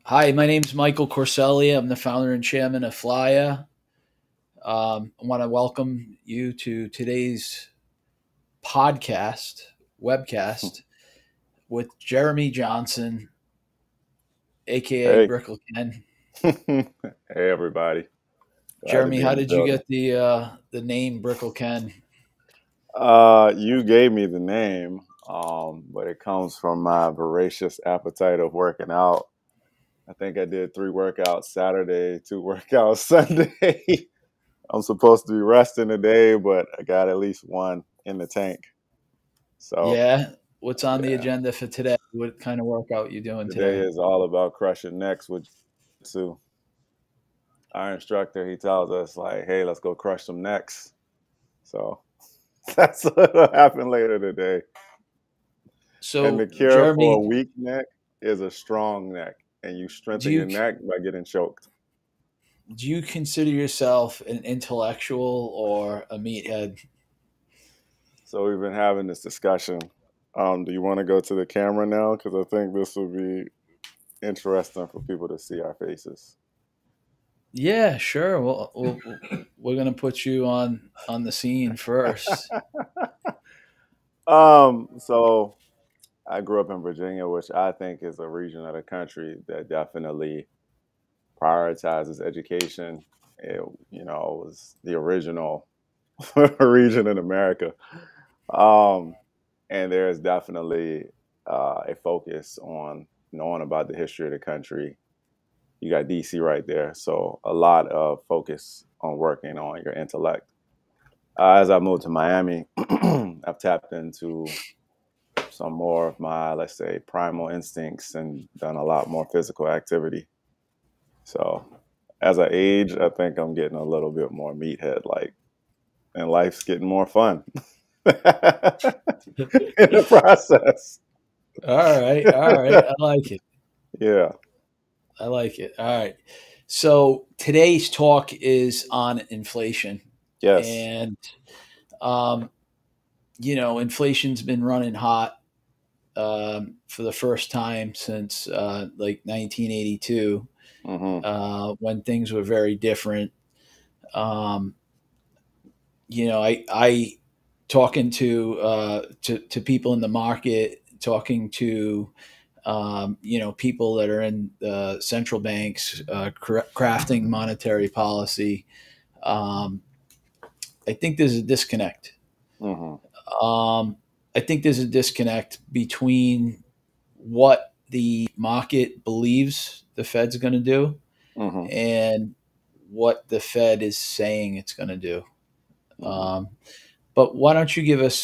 Hi, my name is Micheal Corcelli. I'm the founder and chairman of FLAIA. I want to welcome you to today's webcast, with Jeremy Johnson, aka Hey, Brickle Ken. hey everybody. Glad to Jeremy, be how in the did you building. get the name Brickle Ken? You gave me the name, but it comes from my voracious appetite of working out. I think I did 3 workouts Saturday, 2 workouts Sunday. I'm supposed to be resting today, but I got at least one in the tank. So Yeah. What's on the yeah, agenda for today? What kind of workout you doing today today? is all about crushing necks with Jiu-Jitsu. Our instructor, he tells us like, "Hey, let's go crush some necks." So that's what'll happen later today. And the So, cure for a Jeremy, weak neck is a strong neck, and you do strengthen your you neck by getting choked. do you consider yourself an intellectual or a meathead? So we've been having this discussion. Do you want to go to the camera now? Because I think this will be interesting for people to see our faces. Yeah, sure. We're gonna put you on the scene first. So I grew up in Virginia, which I think is a region of the country that definitely prioritizes education. It, was the original region in America. Um, and there is definitely a focus on knowing about the history of the country. You got DC right there, so a lot of focus on working on your intellect. As I moved to Miami, I've tapped into some more of my, let's say, primal instincts and done a lot more physical activity. So as I age, I think I'm getting a little bit more meathead like, and life's getting more fun in the process. All right. I like it. Yeah. I like it. All right. So today's talk is on inflation, Yes. and um, inflation's been running hot for the first time since like 1982, Hmm. when things were very different. Um, I talking to people in the market, talking to people that are in central banks, crafting monetary policy. Um, I think there's a disconnect. Hmm. Um, I think there's a disconnect between what the market believes the Fed's going to do Hmm. and what the Fed is saying it's going to do. Hmm. Um, but why don't you give us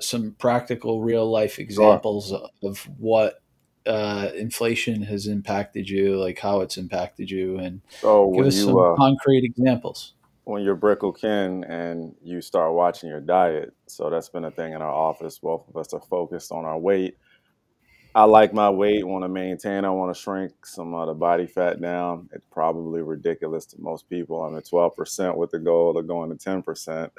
some practical, real life Sure. examples of what inflation has impacted you, like how it's impacted you, and So give when us you some concrete examples. when you're Brickle Ken and you start watching your diet, so that's been a thing in our office. Both of us are focused on our weight. I like my weight, want to maintain. I want to shrink some of the body fat down. It's probably ridiculous to most people. I'm at 12% with the goal of going to 10%.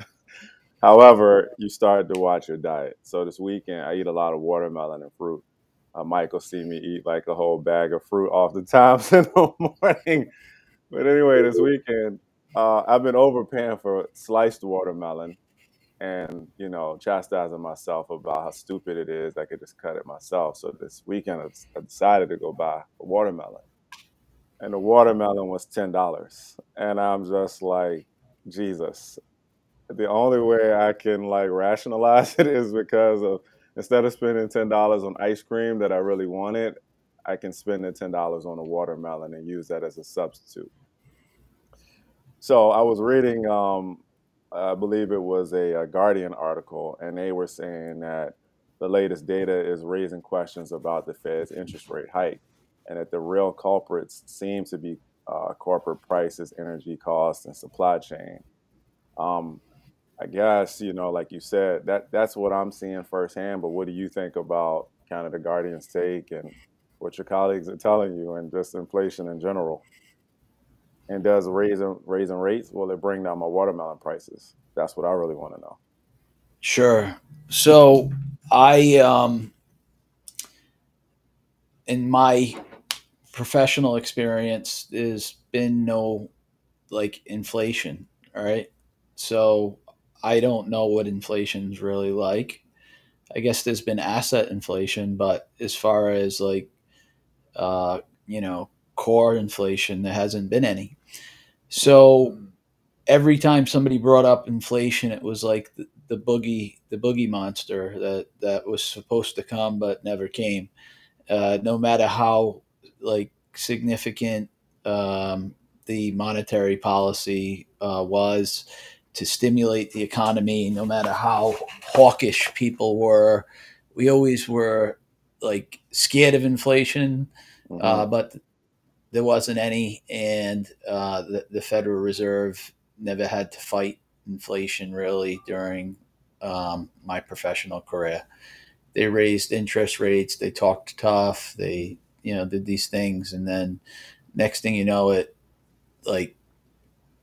However, you start to watch your diet. So this weekend, I eat a lot of watermelon and fruit. Mike will see me eat like a whole bag of fruit oftentimes in the morning. But anyway, this weekend, I've been overpaying for sliced watermelon and, chastising myself about how stupid it is. I could just cut it myself. So this weekend, I decided to go buy a watermelon. And the watermelon was $10. And I'm just like, Jesus, the only way I can like rationalize it is because of instead of spending $10 on ice cream that I really wanted, I can spend the $10 on a watermelon and use that as a substitute. So I was reading, I believe it was a Guardian article, and they were saying that the latest data is raising questions about the Fed's interest rate hike, and that the real culprits seem to be corporate prices, energy costs, and supply chain. Um, I guess, like you said, that's what I'm seeing firsthand. But what do you think about kind of the Guardian's take and what your colleagues are telling you, and just inflation in general? And does raising rates will it bring down my watermelon prices? That's what I really want to know. Sure. So I, in my professional experience, there's been no like inflation. All right. So I don't know what inflation's really like. I guess there's been asset inflation, but as far as like, uh, you know, core inflation, there hasn't been any. So every time somebody brought up inflation, it was like the boogie monster that was supposed to come but never came. No matter how like significant the monetary policy was to stimulate the economy, no matter how hawkish people were, we always were like scared of inflation, Mm-hmm. but there wasn't any, and the Federal Reserve never had to fight inflation really during my professional career. They raised interest rates, they talked tough, they did these things, and then next thing you know, it like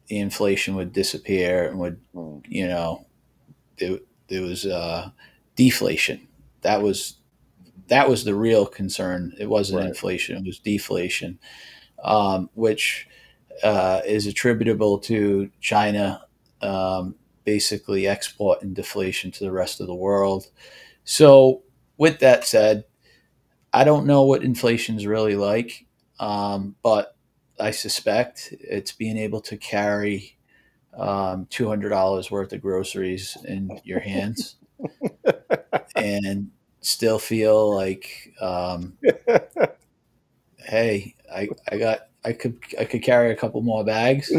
the inflation would disappear and would Mm. you know there was deflation. That was that was the real concern. It wasn't Right. inflation; it was deflation, which is attributable to China basically exporting deflation to the rest of the world. So, with that said, I don't know what inflation's really like, but I suspect it's being able to carry $200 worth of groceries in your hands and still feel like, hey, I could carry a couple more bags.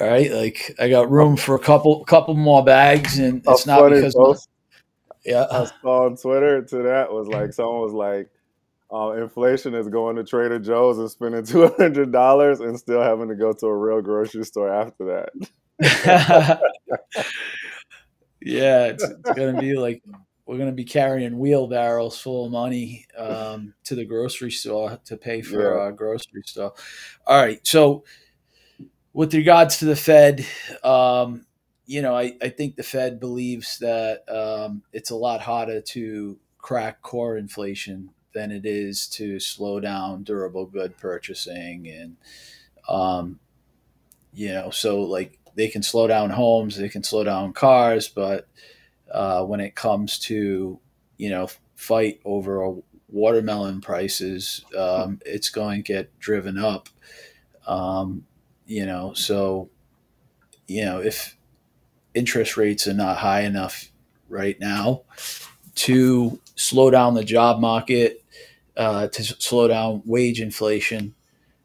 All right, like I got a, room for a couple more bags, and a it's not funny because my post I yeah. saw on Twitter to that was like someone was like, inflation is going to Trader Joe's and spending $200 and still having to go to a real grocery store after Yeah, it's gonna be like we're gonna be carrying wheelbarrows full of money to the grocery store to pay for Yeah. our grocery store. All right, so with regards to the Fed, I think the Fed believes that it's a lot harder to crack core inflation than it is to slow down durable good purchasing, and um, so like they can slow down homes, they can slow down cars, but when it comes to fight over watermelon prices, it's going to get driven up. Um, so if interest rates are not high enough right now to slow down the job market, to slow down wage inflation.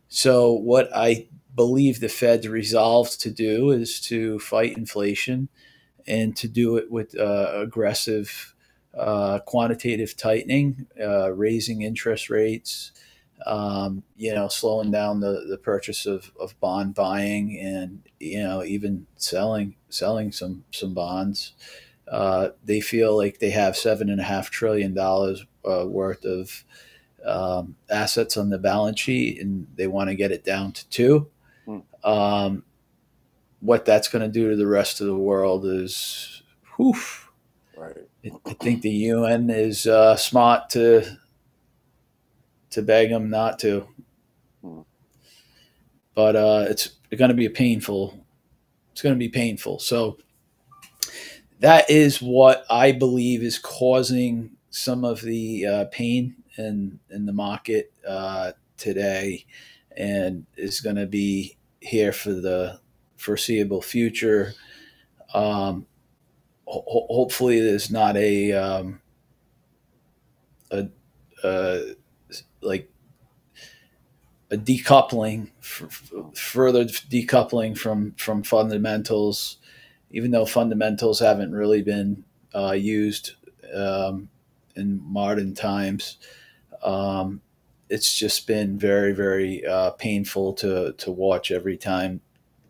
So what I believe the Fed's resolved to do is to fight inflation and to do it with aggressive quantitative tightening, raising interest rates, slowing down the purchase of bond buying, and even selling some bonds. They feel like they have $7.5 trillion worth of assets on the balance sheet, and they want to get it down to two. Hmm. What that's going to do to the rest of the world is, whew, Right. I think the UN is smart to beg them not to, Hmm. but it's going to be painful. It's going to be painful. So that is what I believe is causing some of the pain in the market today, and is going to be here for the foreseeable future. Um, Hopefully, there's not a, a like a decoupling, further decoupling from fundamentals, even though fundamentals haven't really been used um, in modern times. Um, it's just been very, very painful to watch every time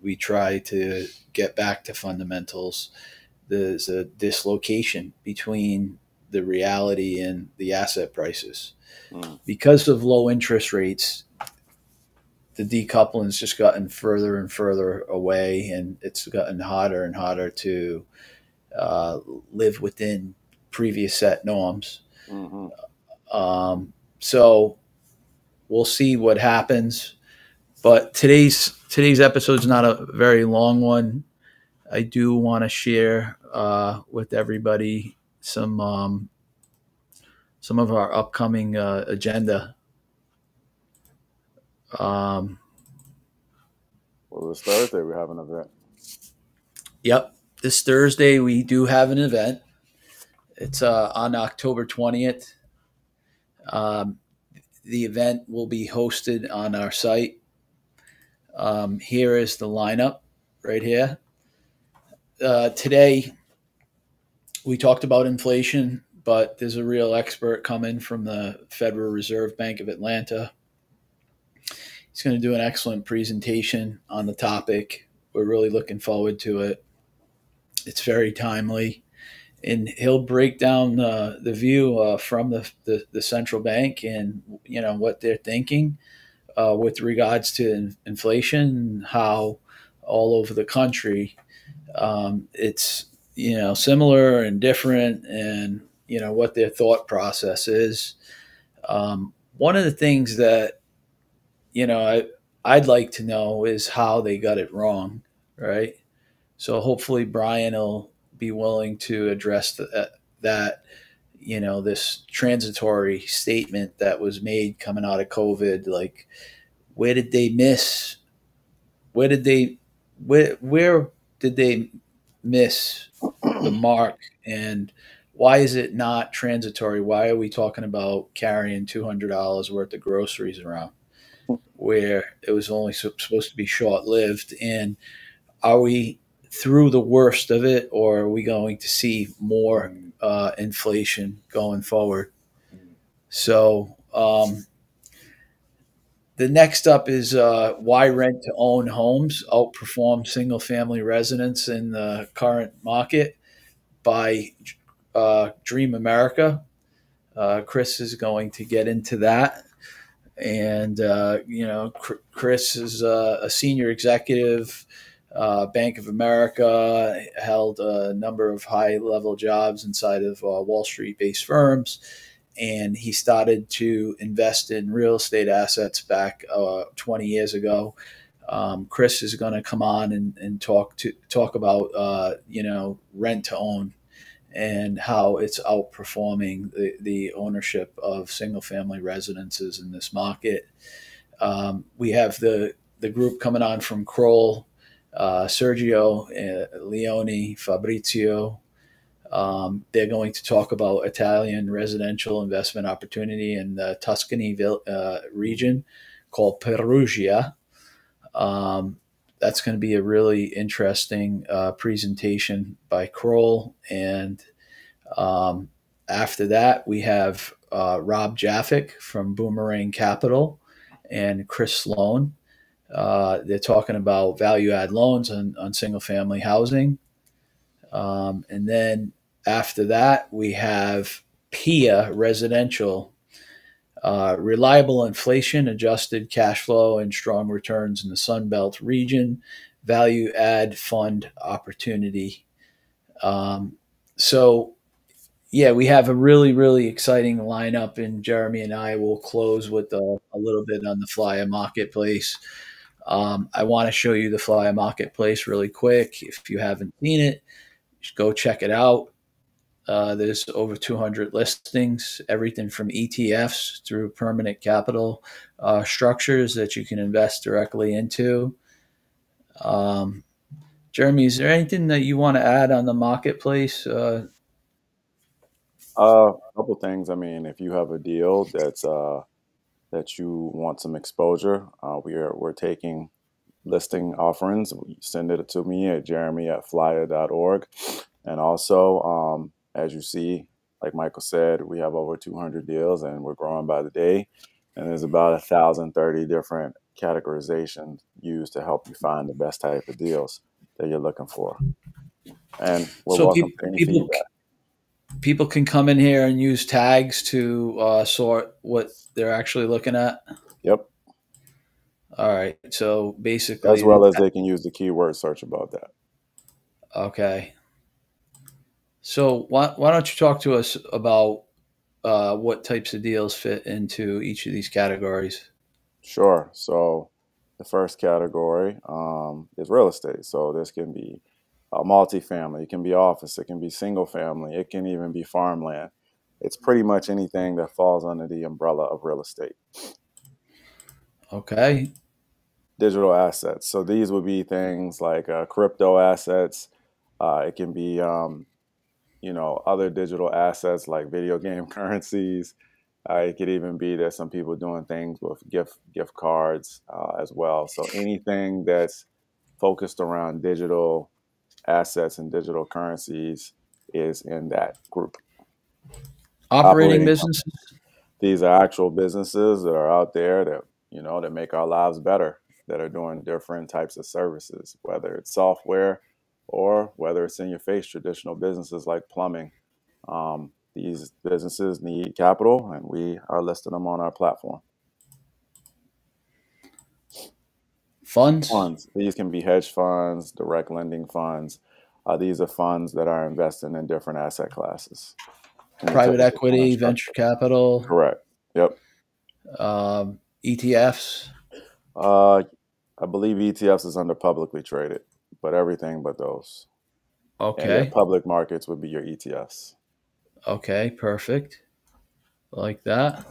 we try to get back to fundamentals. There's a dislocation between the reality and the asset prices. Hmm. Because of low interest rates, the decoupling's just gotten further and further away, and it's gotten harder and harder to uh, live within previous set norms. Mm-hmm. Um, so we'll see what happens. But today's episode is not a very long one. I do want to share with everybody some of our upcoming agenda. Um, Well, this Thursday we have an event. yep, this Thursday we do have an event. It's on October 20th. Um, the event will be hosted on our site. Here is the lineup right here. Today we talked about inflation, but there's a real expert coming from the Federal Reserve Bank of Atlanta. He's going to do an excellent presentation on the topic. We're really looking forward to it. It's very timely. And he'll break down the view from the central bank and what they're thinking with regards to inflation and how all over the country it's similar and different, and what their thought process is. One of the things that I'd like to know is how they got it wrong, right? So hopefully Brian will be willing to address that this transitory statement that was made coming out of COVID. Like, where did they miss? Where did they where did they miss the mark? And why is it not transitory? Why are we talking about carrying $200 worth of groceries around where it was only supposed to be short lived? And are we through the worst of it, or are we going to see more inflation going forward? So the next up is why rent to own homes outperform single family residents in the current market by Dream America. Chris is going to get into that. And, Chris is a senior executive, Bank of America, held a number of high level jobs inside of Wall Street based firms. And he started to invest in real estate assets back 20 years ago. Chris is going to come on and talk about rent to own and how it's outperforming the ownership of single family residences in this market. We have the group coming on from Kroll, Sergio, Leone, Fabrizio. They're going to talk about Italian residential investment opportunity in the Tuscany region called Perugia. That's going to be a really interesting presentation by Kroll. And after that, we have Rob Jaffick from Boomerang Capital and Chris Sloan. They're talking about value add loans on single family housing. And then after that, we have PIA Residential, reliable inflation adjusted cash flow and strong returns in the Sunbelt region, value add fund opportunity. So, yeah, we have a really, really exciting lineup, and Jeremy and I will close with a little bit on the FLAIA marketplace. I want to show you the FLAIA marketplace really quick. If you haven't seen it, just go check it out. There's over 200 listings, everything from ETFs through permanent capital structures that you can invest directly into. Jeremy, is there anything that you want to add on the marketplace? A couple things. I mean, if you have a deal that you want some exposure, we're taking listing offerings. Send it to me at jeremy@flya.org. And also, as you see, like Michael said, we have over 200 deals and we're growing by the day. And there's about 1,030 different categorizations used to help you find the best type of deals that you're looking for. And we're So welcome to any feedback. people can come in here and use tags to sort what they're actually looking at. Yep. All right. So basically, As well as they can use the keyword search above that. okay. So why don't you talk to us about what types of deals fit into each of these categories? Sure. So the first category is real estate. So this can be multifamily, it can be office, it can be single family, it can even be farmland. It's pretty much anything that falls under the umbrella of real estate. Okay. Digital assets. So these would be things like crypto assets. It can be, other digital assets like video game currencies. It could even be there's some people doing things with gift cards as well. So anything that's focused around digital assets and digital currencies is in that group. Operating Operating businesses. companies. These are actual businesses that are out there that that make our lives better, that are doing different types of services, whether it's software or whether it's in your face traditional businesses like plumbing. These businesses need capital, and we are listing them on our platform. Funds. Funds. These can be hedge funds, direct lending funds. These are funds that are investing in different asset classes in the Private typical fund equity, venture structure. capital, Correct. Yep. ETFs. Uh, I believe ETFs is under publicly traded, but everything but those. And yeah, Okay. public markets would be your ETFs. Okay. Perfect. Like that.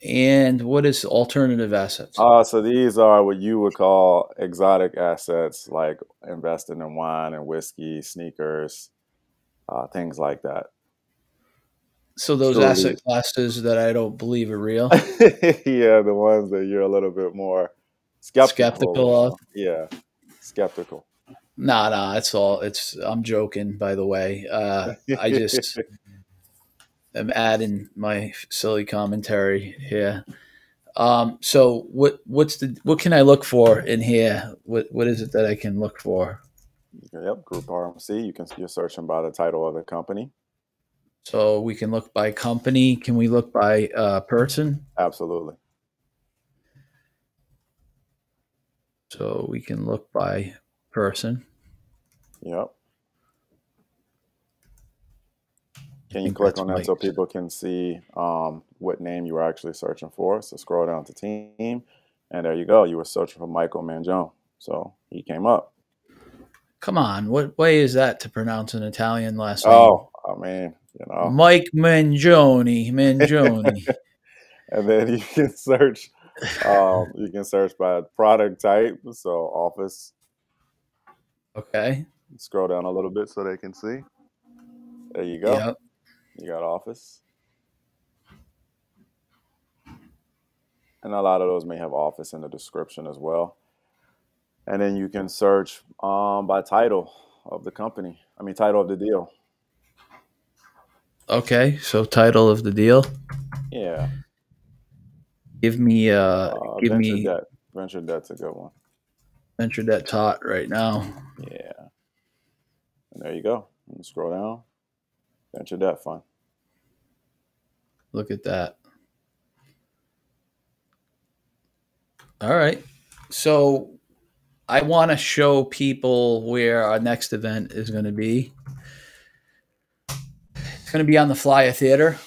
And what is alternative assets? So these are what you would call exotic assets, like investing in wine and whiskey, sneakers, things like that. So those asset Truly, classes that I don't believe are real, yeah, the ones that you're a little bit more skeptical skeptical of. on. Yeah, skeptical. Nah, nah, it's all. It's. I'm joking, by the way. I just am adding my silly commentary here. So what can I look for in here? What is it that I can look for? Yep, Group RMC. You're searching by the title of the company. So we can look by company. Can we look by person? Absolutely. So we can look by person. Yep. I Can you think click that's on that Mike. so people can see what name you were actually searching for? So scroll down to team, and there you go. You were searching for Michael Mangione. So he came up. Come on, what way is that to pronounce an Italian last name? Oh, I mean, Mike Mangione. Mangione. and then you can search. You can search by product type. So office. Okay. Scroll down a little bit so they can see. There you go. Yep. You got office. And a lot of those may have office in the description as well. And then you can search by title of the company. I mean, title of the deal. Okay. So title of the deal. Yeah. Give me give Venture me debt. Venture debt's a good one. venture debt tot right now. Yeah. And there you go. You scroll down. Venture debt fund. Look at that. All right. So I want to show people where our next event is going to be. It's going to be on the Flya Theater.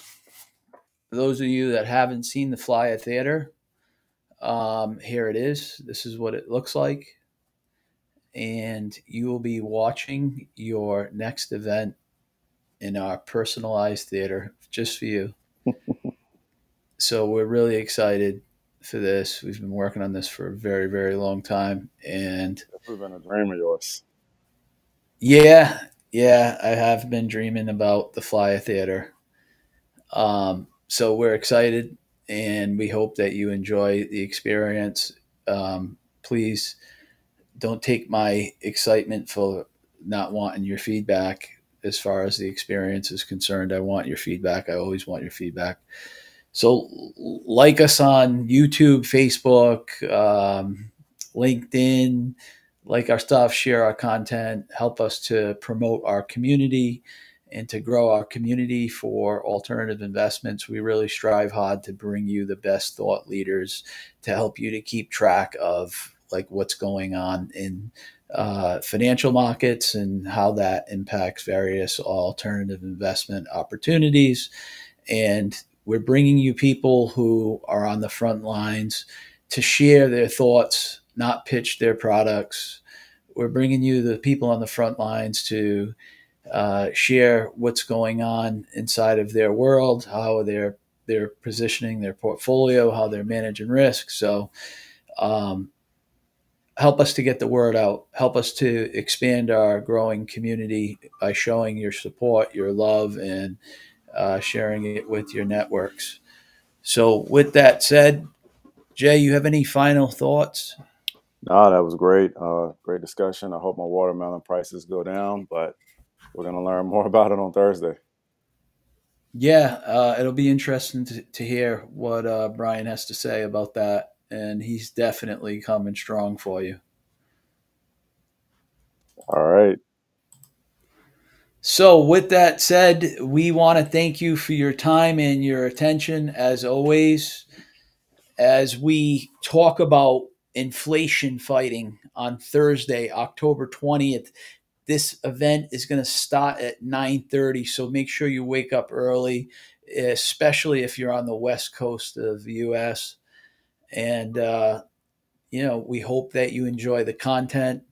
For those of you that haven't seen the Flya Theater, here it is. This is what it looks like. And you will be watching your next event in our personalized theater just for you. So we're really excited for this. We've been working on this for a very, very long time. And This has been a dream of yours. yeah, yeah, I have been dreaming about the Flya Theater. So we're excited and we hope that you enjoy the experience. Please don't take my excitement for not wanting your feedback as far as the experience is concerned. I want your feedback. I always want your feedback. So like us on YouTube, Facebook, LinkedIn, like our stuff, share our content, help us to promote our community and to grow our community for alternative investments. We really strive hard to bring you the best thought leaders to help you to keep track of like what's going on in financial markets and how that impacts various alternative investment opportunities. And We're bringing you people who are on the front lines to share their thoughts, not pitch their products. We're bringing you the people on the front lines to share what's going on inside of their world, how they're positioning their portfolio, how they're managing risk. So um, help us to get the word out. Help us to expand our growing community by showing your support, your love, and sharing it with your networks. So, with that said, Jay, you have any final thoughts? No, that was great. Great discussion. I hope my watermelon prices go down, but we're going to learn more about it on Thursday. Yeah, it'll be interesting to hear what Brian has to say about that. And he's definitely coming strong for you. All right. So, with that said, we want to thank you for your time and your attention as always. As we talk about inflation fighting on Thursday, October 20th, this event is going to start at 9:30, so make sure you wake up early, especially if you're on the west coast of the US. And we hope that you enjoy the content.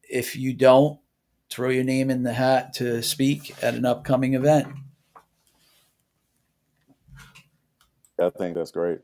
If you don't, throw your name in the hat to speak at an upcoming event. I think that's great.